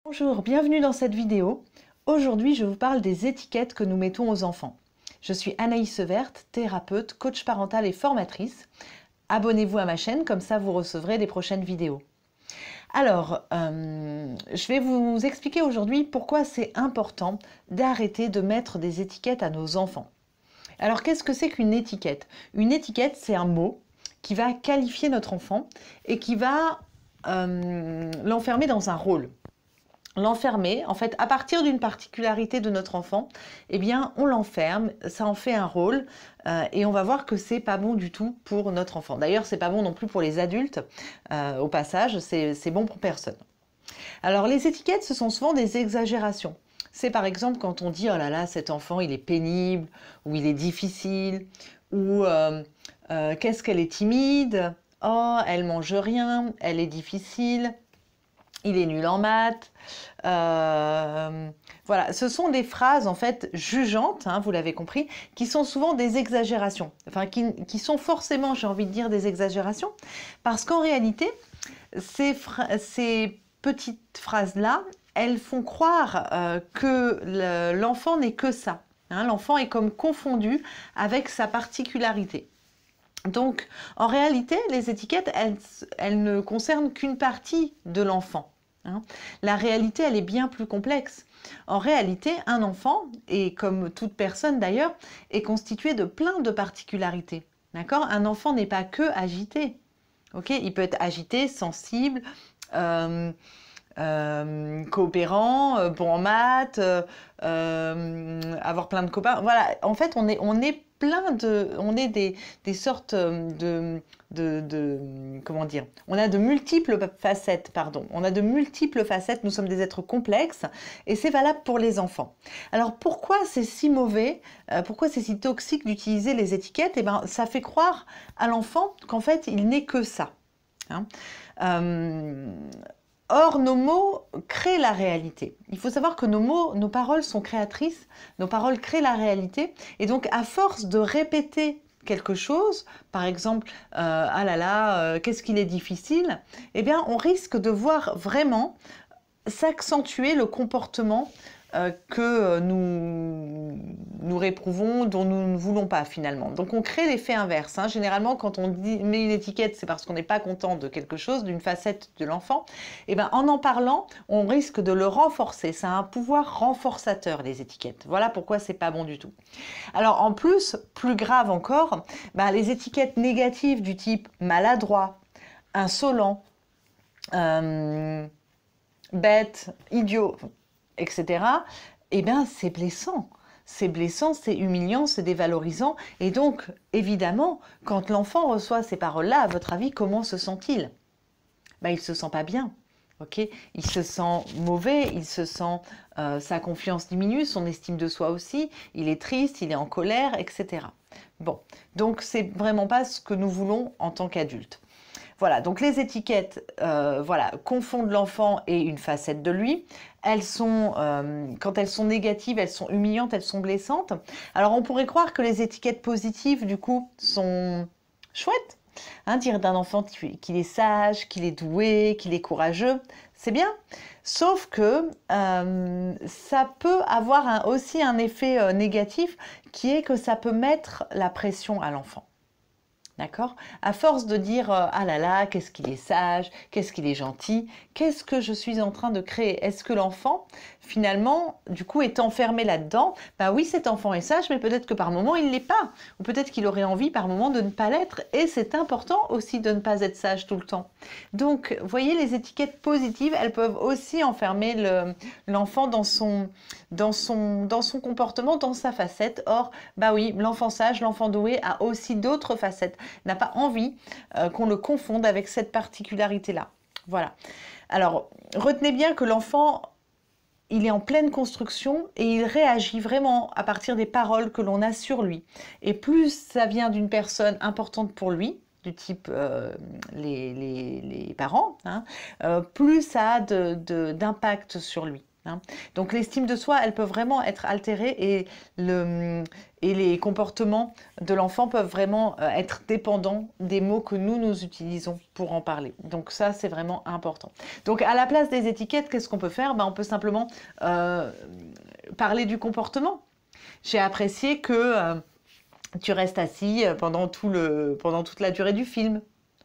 Bonjour, bienvenue dans cette vidéo. Aujourd'hui, je vous parle des étiquettes que nous mettons aux enfants. Je suis Anaïs Severt, thérapeute, coach parental et formatrice. Abonnez-vous à ma chaîne, comme ça vous recevrez des prochaines vidéos. Alors, je vais vous expliquer aujourd'hui pourquoi c'est important d'arrêter de mettre des étiquettes à nos enfants. Alors, qu'est-ce que c'est qu'une étiquette? Une étiquette, c'est un mot qui va qualifier notre enfant et qui va l'enfermer dans un rôle. L'enfermer, en fait, à partir d'une particularité de notre enfant, eh bien, on l'enferme, ça en fait un rôle, et on va voir que c'est pas bon du tout pour notre enfant. D'ailleurs, c'est pas bon non plus pour les adultes, au passage, c'est bon pour personne. Alors, les étiquettes, ce sont souvent des exagérations. C'est par exemple quand on dit « Oh là là, cet enfant, il est pénible » ou « Il est difficile » ou Qu'est-ce qu'elle est timide ?»« Oh, elle mange rien, elle est difficile » il est nul en maths. Voilà, ce sont des phrases en fait jugeantes, hein, vous l'avez compris, qui sont souvent des exagérations. Enfin, qui sont forcément, j'ai envie de dire, des exagérations, parce qu'en réalité, ces petites phrases-là, elles font croire que l'enfant n'est que ça. Hein, l'enfant est comme confondu avec sa particularité. Donc, en réalité, les étiquettes, elles ne concernent qu'une partie de l'enfant. Hein. La réalité, elle est bien plus complexe. En réalité, un enfant, et comme toute personne d'ailleurs, est constitué de plein de particularités. D'accord ? Un enfant n'est pas que agité. Okay ? Il peut être agité, sensible, coopérant, bon en maths, avoir plein de copains. Voilà, en fait, on est des sortes comment dire, on a de multiples facettes, pardon. On a de multiples facettes, nous sommes des êtres complexes et c'est valable pour les enfants. Alors pourquoi c'est si mauvais, pourquoi c'est si toxique d'utiliser les étiquettes? Eh bien, ça fait croire à l'enfant qu'en fait, il n'est que ça. Hein. Or, nos mots créent la réalité. Il faut savoir que nos mots, nos paroles sont créatrices, nos paroles créent la réalité. Et donc, à force de répéter quelque chose, par exemple, ah là là, qu'est-ce qu'il est difficile, eh bien, on risque de voir vraiment s'accentuer le comportement que nous réprouvons, dont nous ne voulons pas finalement. Donc on crée l'effet inverse. Hein. Généralement, quand on met une étiquette, c'est parce qu'on n'est pas content de quelque chose, d'une facette de l'enfant. Et ben, en parlant, on risque de le renforcer. Ça a un pouvoir renforçateur, les étiquettes. Voilà pourquoi c'est pas bon du tout. Alors en plus, plus grave encore, ben, les étiquettes négatives du type maladroit, insolent, bête, idiot, etc., eh bien, c'est blessant. C'est blessant, c'est humiliant, c'est dévalorisant. Et donc, évidemment, quand l'enfant reçoit ces paroles-là, à votre avis, comment se sent-il? Ben, il ne se sent pas bien. Okay, il se sent mauvais, il se sent, sa confiance diminue, son estime de soi aussi, il est triste, il est en colère, etc. Bon, donc c'est vraiment pas ce que nous voulons en tant qu'adultes. Voilà, donc les étiquettes voilà, confondent l'enfant et une facette de lui. Elles sont, quand elles sont négatives, elles sont humiliantes, elles sont blessantes. Alors on pourrait croire que les étiquettes positives, du coup, sont chouettes. Hein, dire d'un enfant qu'il est sage, qu'il est doué, qu'il est courageux, c'est bien. Sauf que ça peut avoir aussi un effet négatif qui est que ça peut mettre la pression à l'enfant. D'accord? À force de dire ah là là, qu'est-ce qu'il est sage, qu'est-ce qu'il est gentil, qu'est-ce que je suis en train de créer? Est-ce que l'enfant, finalement, du coup, est enfermé là-dedans? Ben oui, cet enfant est sage, mais peut-être que par moment, il ne l'est pas. Ou peut-être qu'il aurait envie par moment de ne pas l'être. Et c'est important aussi de ne pas être sage tout le temps. Donc, vous voyez, les étiquettes positives, elles peuvent aussi enfermer l'enfant dans son comportement, dans sa facette. Or, bah oui, l'enfant sage, l'enfant doué a aussi d'autres facettes, n'a pas envie qu'on le confonde avec cette particularité-là. Voilà. Alors, retenez bien que l'enfant, il est en pleine construction et il réagit vraiment à partir des paroles que l'on a sur lui. Et plus ça vient d'une personne importante pour lui, du type les parents, hein, plus ça a d'impact sur lui. hein. Donc l'estime de soi, elle peut vraiment être altérée et les comportements de l'enfant peuvent vraiment être dépendants des mots que nous utilisons pour en parler. Donc ça, c'est vraiment important. Donc à la place des étiquettes, qu'est-ce qu'on peut faire? On peut simplement parler du comportement. J'ai apprécié que tu restes assis pendant toute la durée du film.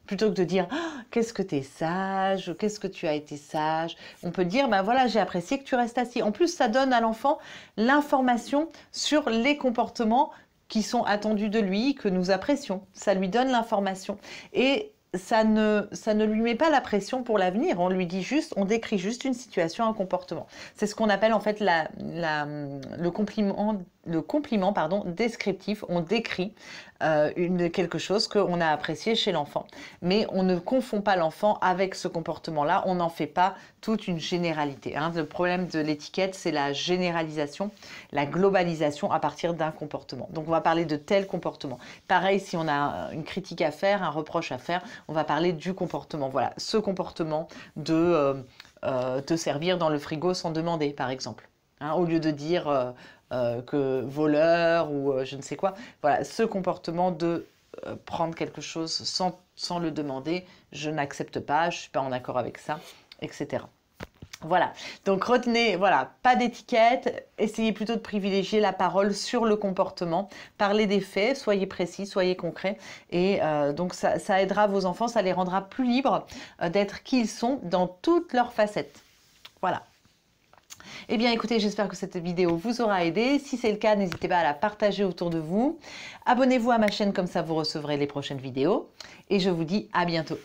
Plutôt que de dire oh, qu'est-ce que tu es sage, qu'est-ce que tu as été sage, on peut dire voilà, j'ai apprécié que tu restes assis. En plus, ça donne à l'enfant l'information sur les comportements qui sont attendus de lui, que nous apprécions. Ça lui donne l'information. Et ça ne lui met pas la pression pour l'avenir. On lui dit juste, on décrit juste une situation, un comportement. C'est ce qu'on appelle en fait le compliment descriptif. On décrit quelque chose qu'on a apprécié chez l'enfant. Mais on ne confond pas l'enfant avec ce comportement-là. On n'en fait pas toute une généralité. Hein. Le problème de l'étiquette, c'est la généralisation, la globalisation à partir d'un comportement. Donc on va parler de tel comportement. Pareil, si on a une critique à faire, un reproche à faire, on va parler du comportement. Voilà, ce comportement de te servir dans le frigo sans demander, par exemple. Hein, au lieu de dire que voleur ou je ne sais quoi. Voilà, ce comportement de prendre quelque chose sans le demander, je n'accepte pas, je ne suis pas en accord avec ça, etc. Voilà, donc retenez, voilà, pas d'étiquette, essayez plutôt de privilégier la parole sur le comportement, parlez des faits, soyez précis, soyez concrets, et donc ça aidera vos enfants, ça les rendra plus libres d'être qui ils sont dans toutes leurs facettes. Voilà. Eh bien écoutez, j'espère que cette vidéo vous aura aidé. Si c'est le cas, n'hésitez pas à la partager autour de vous. Abonnez-vous à ma chaîne, comme ça vous recevrez les prochaines vidéos. Et je vous dis à bientôt.